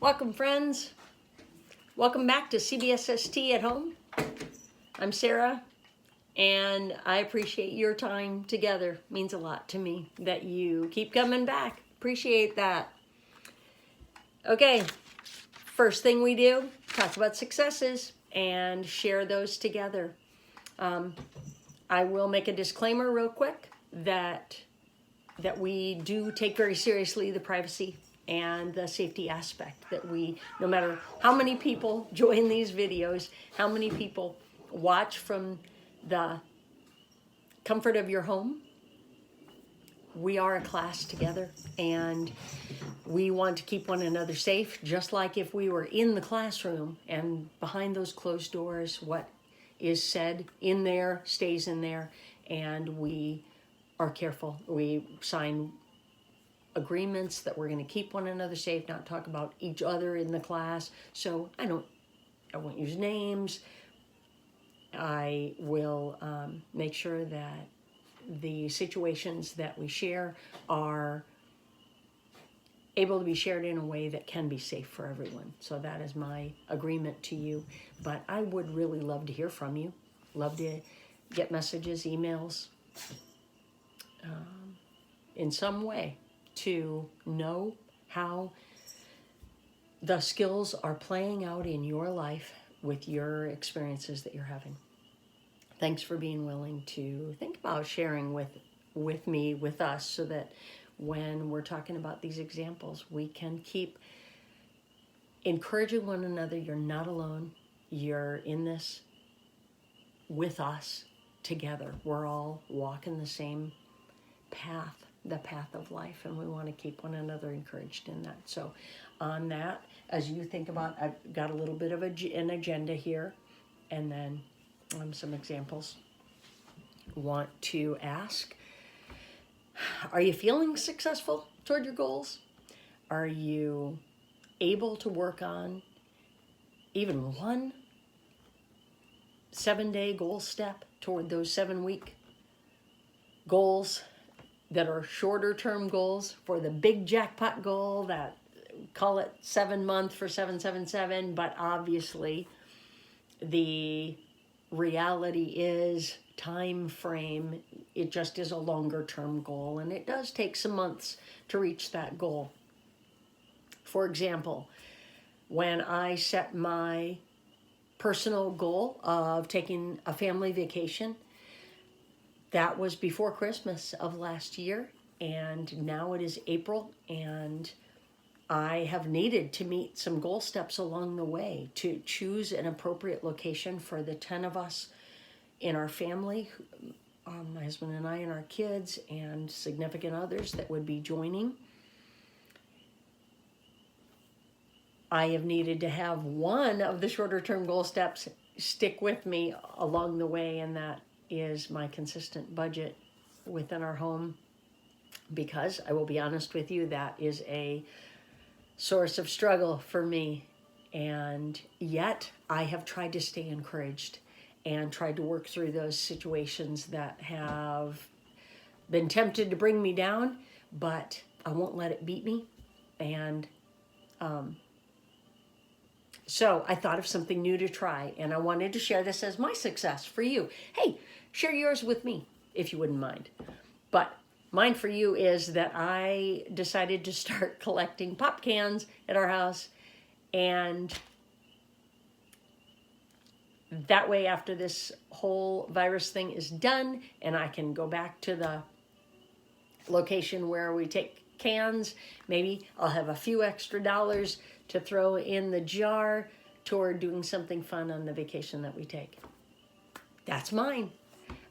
Welcome, friends. Welcome back to CBSST at Home. I'm Sarah, and I appreciate your time together. It means a lot to me that you keep coming back. Appreciate that. Okay, first thing we do, talk about successes and share those together. I will make a disclaimer real quick that we do take very seriously the privacy and the safety aspect, that we, no matter how many people join these videos, how many people watch from the comfort of your home, we are a class together and we want to keep one another safe, just like if we were in the classroom and behind those closed doors, what is said in there stays in there, and we are careful. We sign agreements that we're going to keep one another safe, not talk about each other in the class. So I won't use names. I will make sure that the situations that we share are able to be shared in a way that can be safe for everyone. So that is my agreement to you. But I would really love to hear from you. Love to get messages, emails, in some way, to know how the skills are playing out in your life with your experiences that you're having. Thanks for being willing to think about sharing with me, with us, so that when we're talking about these examples, we can keep encouraging one another. You're not alone. You're in this with us together. We're all walking the same path, the path of life, and we want to keep one another encouraged in that. So on that, as you think about, I've got a little bit of an agenda here, and then some examples. Want to ask, are you feeling successful toward your goals? Are you able to work on even one 7-day goal step toward those 7-week goals that are shorter term goals for the big jackpot goal, that call it 7-month for 777, but obviously the reality is time frame, it just is a longer term goal, and it does take some months to reach that goal. For example, when I set my personal goal of taking a family vacation, that was before Christmas of last year, and now it is April, and I have needed to meet some goal steps along the way to choose an appropriate location for the 10 of us in our family, my husband and I and our kids and significant others that would be joining. I have needed to have one of the shorter term goal steps stick with me along the way, and that is my consistent budget within our home, because I will be honest with you, that is a source of struggle for me. And yet I have tried to stay encouraged and tried to work through those situations that have been tempted to bring me down, but I won't let it beat me. And so I thought of something new to try, and I wanted to share this as my success for you. Hey, share yours with me if you wouldn't mind. But mine for you is that I decided to start collecting pop cans at our house, and that way, after this whole virus thing is done and I can go back to the location where we take cans, maybe I'll have a few extra dollars to throw in the jar toward doing something fun on the vacation that we take. That's mine.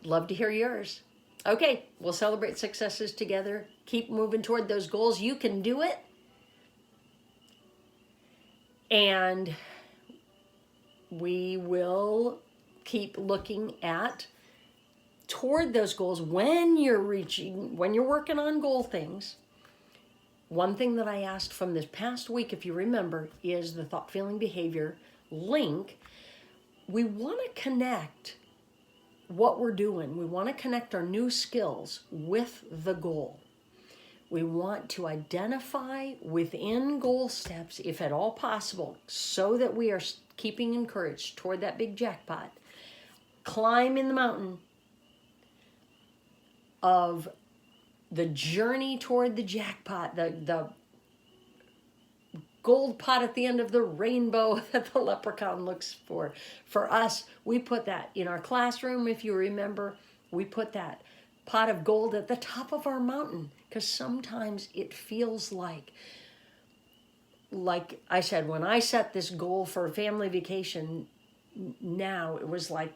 Love to hear yours. Okay, we'll celebrate successes together. Keep moving toward those goals. You can do it. And we will keep looking at toward those goals when you're working on goal things. One thing that I asked from this past week, if you remember, is the thought, feeling, behavior link. We want to connect what we're doing. We want to connect our new skills with the goal. We want to identify within goal steps, if at all possible, so that we are keeping encouraged toward that big jackpot. Climb in the mountain of the journey toward the jackpot, the gold pot at the end of the rainbow that the leprechaun looks for. For us, we put that in our classroom, if you remember. We put that pot of gold at the top of our mountain, because sometimes it feels like I said, when I set this goal for a family vacation, now it was like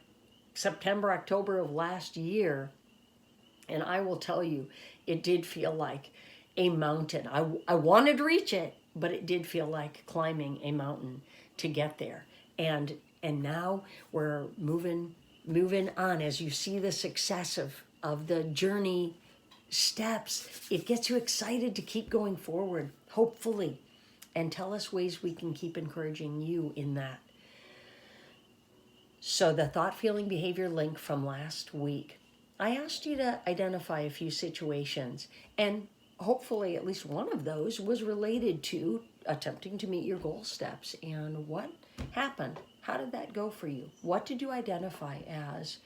September, October of last year, and I will tell you, it did feel like a mountain. I wanted to reach it, but it did feel like climbing a mountain to get there. And now we're moving on. As you see the success of the journey steps, it gets you excited to keep going forward, hopefully, and tell us ways we can keep encouraging you in that. So the thought, feeling, behavior link from last week, I asked you to identify a few situations, and hopefully at least one of those was related to attempting to meet your goal steps. And what happened? How did that go for you? What did you identify as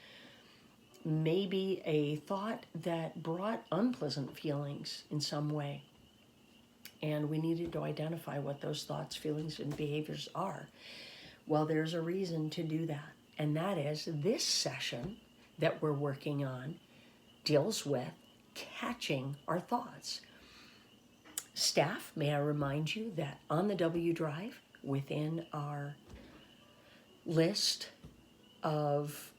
maybe a thought that brought unpleasant feelings in some way? And we needed to identify what those thoughts, feelings, and behaviors are. Well, there's a reason to do that. And that is this session that we're working on deals with catching our thoughts. Staff, may I remind you that on the W Drive, within our list of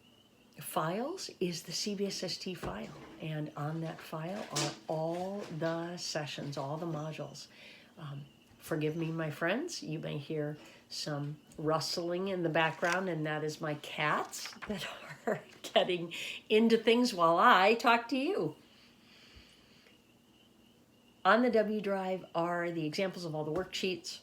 files is the CBSST file. And on that file are all the sessions, all the modules. Forgive me, my friends, you may hear some rustling in the background, and that is my cats that are getting into things while I talk to you. On the W Drive are the examples of all the worksheets.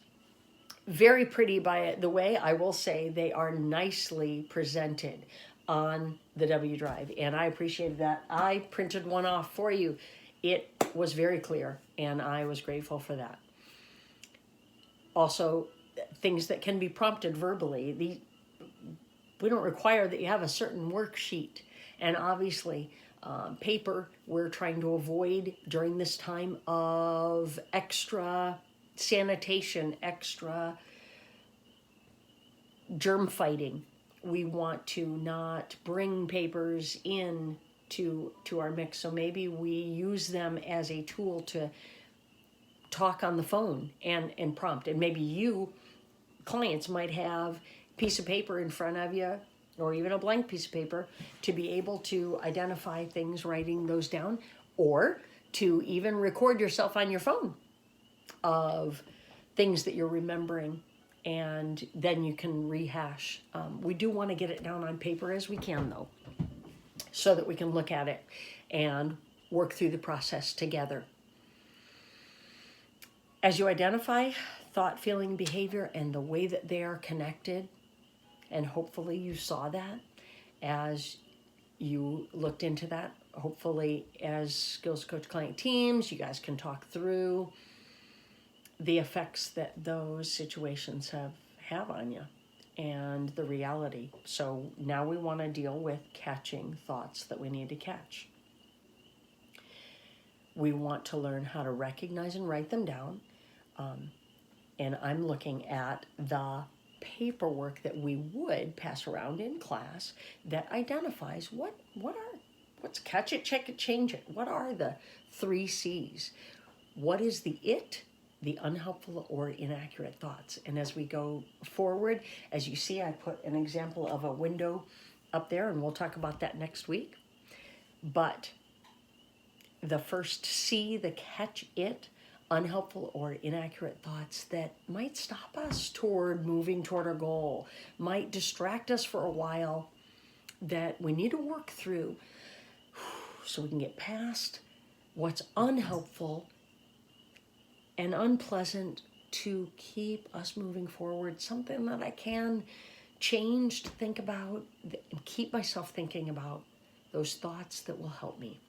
Very pretty by the way, I will say they are nicely presented on the W Drive, and I appreciated that. I printed one off for you. It was very clear, and I was grateful for that. Also, things that can be prompted verbally. We don't require that you have a certain worksheet, and obviously paper we're trying to avoid during this time of extra sanitation, extra germ fighting. We want to not bring papers in to our mix, so maybe we use them as a tool to talk on the phone and prompt. And maybe you, clients, might have a piece of paper in front of you, or even a blank piece of paper, to be able to identify things, writing those down, or to even record yourself on your phone of things that you're remembering, and then you can rehash. We do want to get it down on paper as we can, though, so that we can look at it and work through the process together. As you identify thought, feeling, behavior, and the way that they are connected, and hopefully you saw that as you looked into that. Hopefully as skills coach client teams, you guys can talk through the effects that those situations have on you and the reality. So now we want to deal with catching thoughts that we need to catch. We want to learn how to recognize and write them down. And I'm looking at the paperwork that we would pass around in class that identifies what's catch it, check it, change it. What are the 3 C's? What is the the unhelpful or inaccurate thoughts? And as we go forward, as you see, I put an example of a window up there, and we'll talk about that next week. But the first C, the catch it, unhelpful or inaccurate thoughts that might stop us toward moving toward our goal, might distract us for a while, that we need to work through so we can get past what's unhelpful and unpleasant to keep us moving forward. Something that I can change to think about and keep myself thinking about those thoughts that will help me.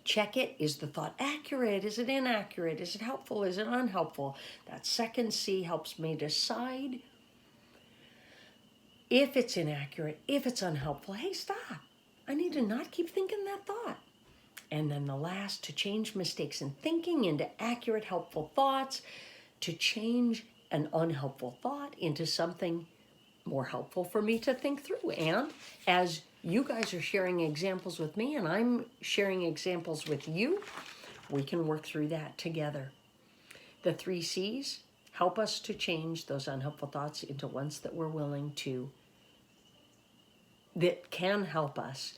Check it. Is the thought accurate? Is it inaccurate? Is it helpful? Is it unhelpful? That second C helps me decide if it's inaccurate, if it's unhelpful. Hey, stop. I need to not keep thinking that thought. And then the last, to change mistakes in thinking into accurate, helpful thoughts, to change an unhelpful thought into something more helpful for me to think through. And as you guys are sharing examples with me and I'm sharing examples with you, we can work through that together. The 3 C's help us to change those unhelpful thoughts into ones that we're willing to, that can help us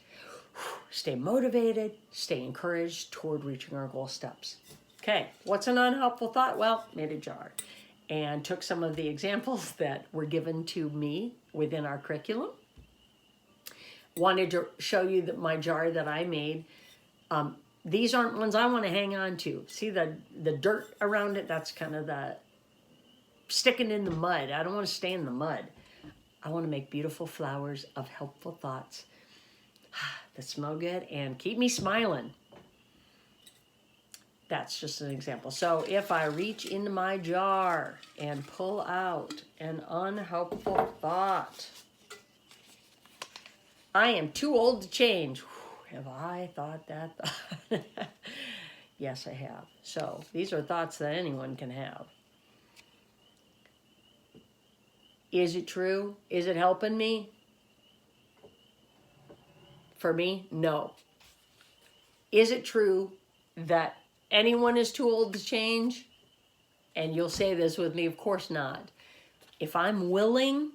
stay motivated, stay encouraged toward reaching our goal steps. Okay, what's an unhelpful thought? Well, made a jar and took some of the examples that were given to me within our curriculum. Wanted to show you that my jar that I made. These aren't ones I want to hang on to. See the dirt around it? That's kind of the sticking in the mud. I don't want to stay in the mud. I want to make beautiful flowers of helpful thoughts that smell good and keep me smiling. That's just an example. So if I reach into my jar and pull out an unhelpful thought, I am too old to change. Have I thought that thought? Yes, I have. So these are thoughts that anyone can have. Is it true? Is it helping me? For me, no. Is it true that anyone is too old to change? And you'll say this with me, of course not. If I'm willing,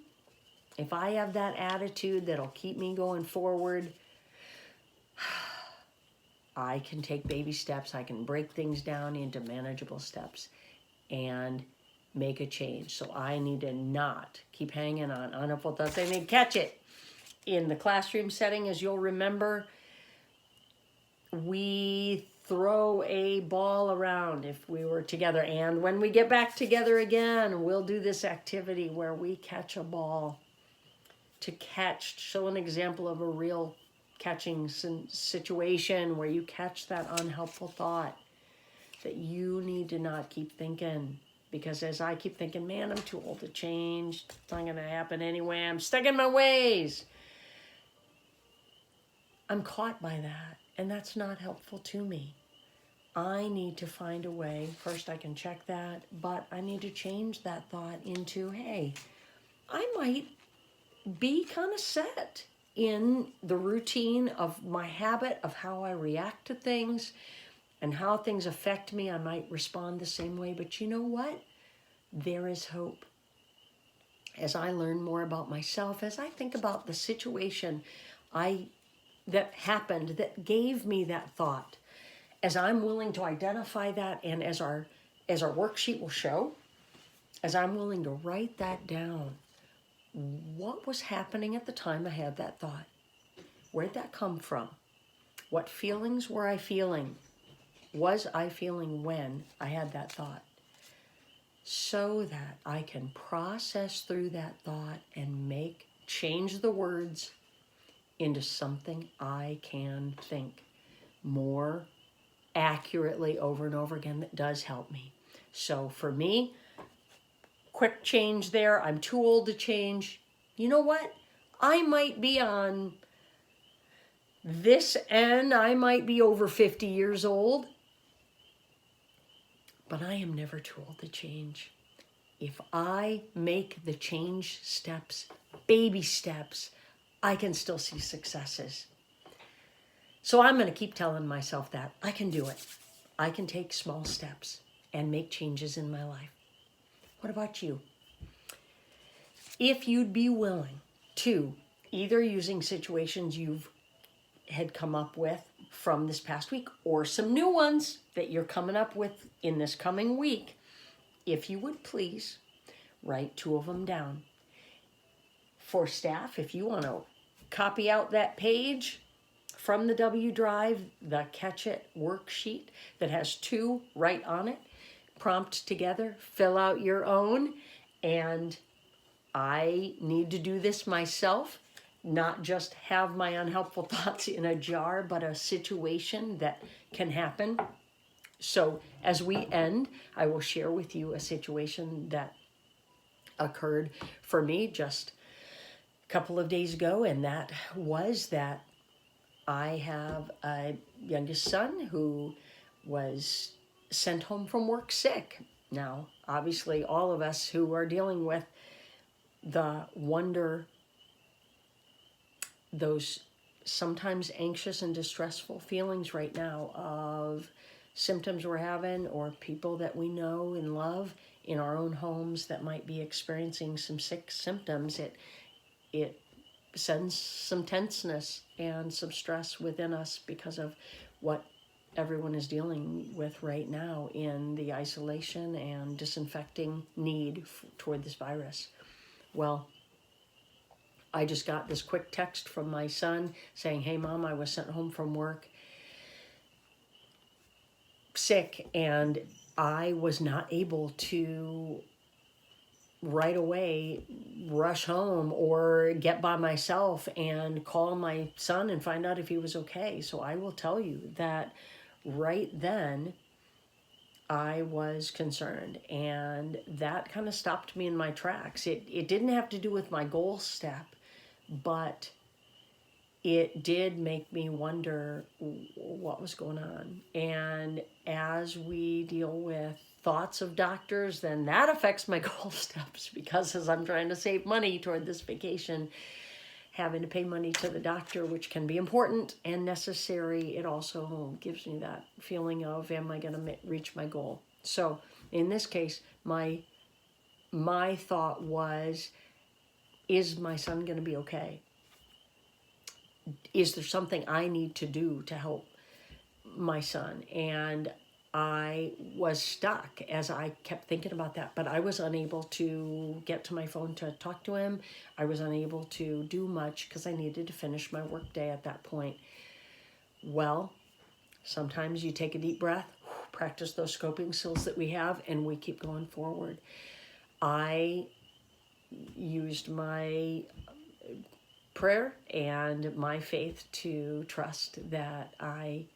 if I have that attitude that'll keep me going forward, I can take baby steps. I can break things down into manageable steps and make a change. So I need to not keep hanging on unhelpful thoughts. I need to catch it. In the classroom setting, as you'll remember, we throw a ball around if we were together. And when we get back together again, we'll do this activity where we catch a ball. To catch, show an example of a real catching situation where you catch that unhelpful thought that you need to not keep thinking. Because as I keep thinking, man, I'm too old to change. It's not going to happen anyway. I'm stuck in my ways. I'm caught by that, and that's not helpful to me. I need to find a way. First, I can check that, but I need to change that thought into, hey, I might be kind of set in the routine of my habit of how I react to things and how things affect me. I might respond the same way, but you know what? There is hope. As I learn more about myself, as I think about the situation that happened, that gave me that thought, as I'm willing to identify that, and as our worksheet will show, as I'm willing to write that down, what was happening at the time I had that thought? Where'd that come from? What feelings were I feeling? Was I feeling when I had that thought? So that I can process through that thought and change the words into something I can think more accurately over and over again that does help me. So for me, quick change there. I'm too old to change. You know what? I might be on this end. I might be over 50 years old. But I am never too old to change. If I make the change steps, baby steps, I can still see successes. So I'm going to keep telling myself that I can do it. I can take small steps and make changes in my life. What about you? If you'd be willing to, either using situations you've had come up with from this past week or some new ones that you're coming up with in this coming week, if you would please write 2 of them down. For staff, if you want to copy out that page from the W Drive, the Catch It worksheet that has 2 right on it, prompt together, fill out your own. And I need to do this myself not just have my unhelpful thoughts in a jar, but a situation that can happen. So as we end, I will share with you a situation that occurred for me just a couple of days ago, and that was that I have a youngest son who was sent home from work sick. Now, obviously, all of us who are dealing with the wonder, those sometimes anxious and distressful feelings right now of symptoms we're having, or people that we know and love in our own homes that might be experiencing some sick symptoms, it sends some tenseness and some stress within us because of what everyone is dealing with right now in the isolation and disinfecting need toward this virus. Well, I just got this quick text from my son saying, "Hey, Mom, I was sent home from work sick, and I was not able to right away rush home or get by myself and call my son and find out if he was okay." So I will tell you that right then I was concerned, and that kind of stopped me in my tracks. It didn't have to do with my goal step, but it did make me wonder what was going on. And as we deal with thoughts of doctors, then that affects my goal steps, because as I'm trying to save money toward this vacation, having to pay money to the doctor, which can be important and necessary, it also gives me that feeling of, am I going to reach my goal? So in this case, my thought was, is my son going to be okay? Is there something I need to do to help my son? And I was stuck as I kept thinking about that, but I was unable to get to my phone to talk to him. I was unable to do much because I needed to finish my work day at that point. Well, sometimes you take a deep breath, practice those scoping skills that we have, and we keep going forward. I used my prayer and my faith to trust that I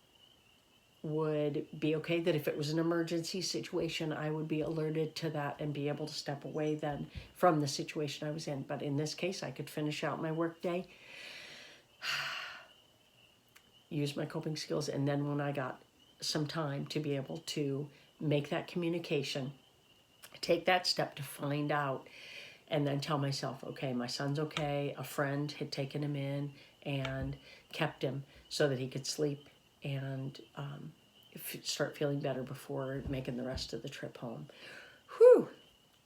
would be okay, that if it was an emergency situation, I would be alerted to that and be able to step away then from the situation I was in. But in this case, I could finish out my work day, use my coping skills, and then when I got some time to be able to make that communication, take that step to find out, and then tell myself, okay, my son's okay. A friend had taken him in and kept him so that he could sleep and start feeling better before making the rest of the trip home. Whew.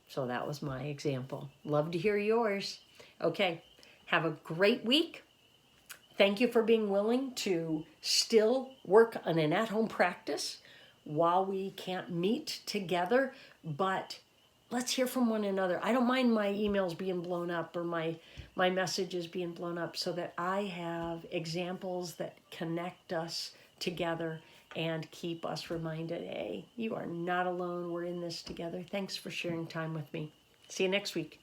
So that was my example. Love to hear yours. Okay, have a great week. Thank you for being willing to still work on an at-home practice while we can't meet together, but let's hear from one another. I don't mind my emails being blown up or my messages being blown up, so that I have examples that connect us together and keep us reminded, hey, you are not alone. We're in this together. Thanks for sharing time with me. See you next week.